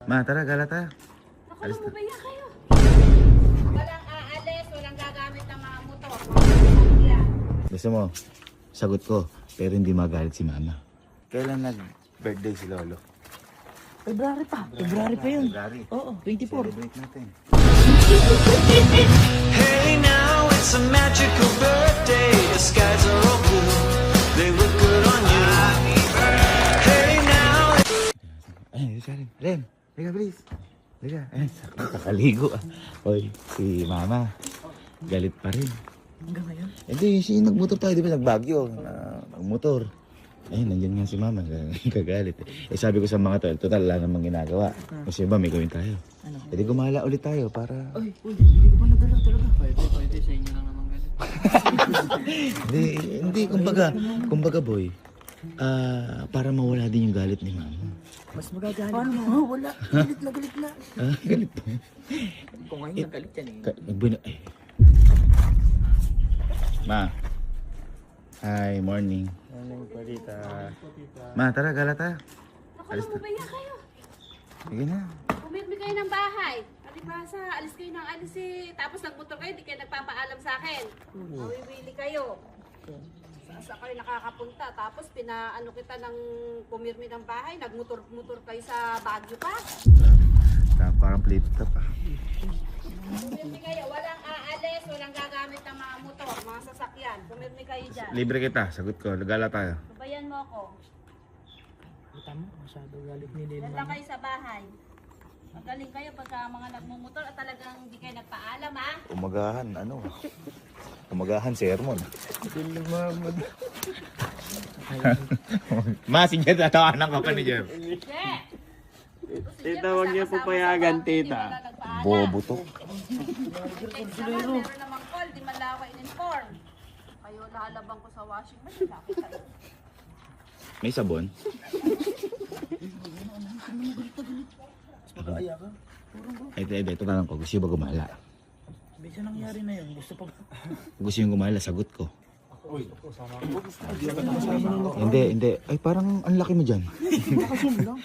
Ma, tara, gala tayo. Naku, lumabaya kayo. Walang aalis, walang gagamit ng mga motor. Yan. Gusto mo, sagot ko, pero hindi magalit si mama. Kailan nag-birthday si Lolo? February pa. February pa yun. February. Oo, 24. Celebrate natin. Hey now, it's a magical birthday. The skies are all blue. They look good on you. Hey now. Ay, sorry. Ren, liga please. Liga. Ay, kakaligo ah. Oy, si mama, galit pa rin. Hanggang ngayon. Hindi, si nagmotor tayo, di ba? Nagbagyo. Nagmotor. Ayun, nandiyan nga si mama, kagalit. Eh sabi ko sa mga to, total lang namang ginagawa. Kasi ba, may gawin tayo. Ano? E di gumala ulit tayo para... Uy, hindi ko pa nadala talaga. Pwede, sa inyo lang naman ganito. Hindi, kumbaga boy, para mawala din yung galit ni mama. Mas magagalit. Paano mo? Wala. Galit na galit na. Galit po. Kung ngayon nagalit yan eh. Ma. Hi, morning. Morning po, tita. Ma, tara, gala tayo. Naku, lumabaya kayo. Sige na. Pumirmi kayo ng bahay. Alibasa, alis kayo ng alis eh. Tapos nagmotor kayo, di kayo nagpapaalam sa akin. Mawiwili kayo. Saan kayo nakakapunta? Tapos pinaano kita ng pumirmi ng bahay. Nagmotor-motor kayo sa Baguio pa. Parang plate top ah. Pumirmi kayo, walang aalis, walang gagamit ng mga motor, mga sasakyan. Pumirmi kayo dyan. Libre kita, sagot ko. Gala tayo. Babayan mo ako. Kita mo, masyado galit ni Yan Lil lang Mama. kayo sa bahay. Magaling kayo pagka mga nagmumotor at talagang hindi kayo nagpaalam ha. Umagahan, sermon. Ma, si Jet, tatawanan ka pa ni Jeff. Che! Tita, huwag niyo po payagan, tita. Bobo to. Text naman, meron namang call, di man lang ako in-inform. Kayo lalabang ko sa washing machine. Bakit kayo? May sabon? Mag-aaya ka? Ito tanong ko. Gusto ba gumala? Bisa nangyari na yun. Gusto pa. Gusto yung gumala, sagot ko. Hindi. Ay, parang ang laki mo dyan.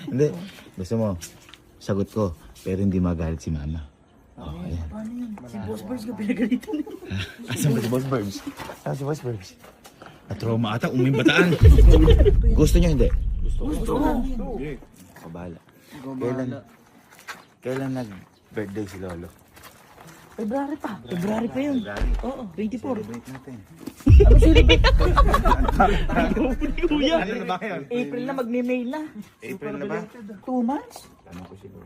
Hindi. Gusto mo, sagot ko, pero hindi magalit si mama. Oh, ayan. Paano yun? Si Boss Birds ka pinagalitan eh. Asan ba si Boss Burbs? Si Boss Burbs? Trauma ata, umimbataan. Gusto niyo hindi? Gusto ko. Kabala. Kailan nag-birthday si Lolo? February pa. February pa yun. February. Oo, 24. Celebrate natin. Ano celebrate? Ano na ba yun? April na, magme-May na. April na ba? 2 months? Tanong ko siguro.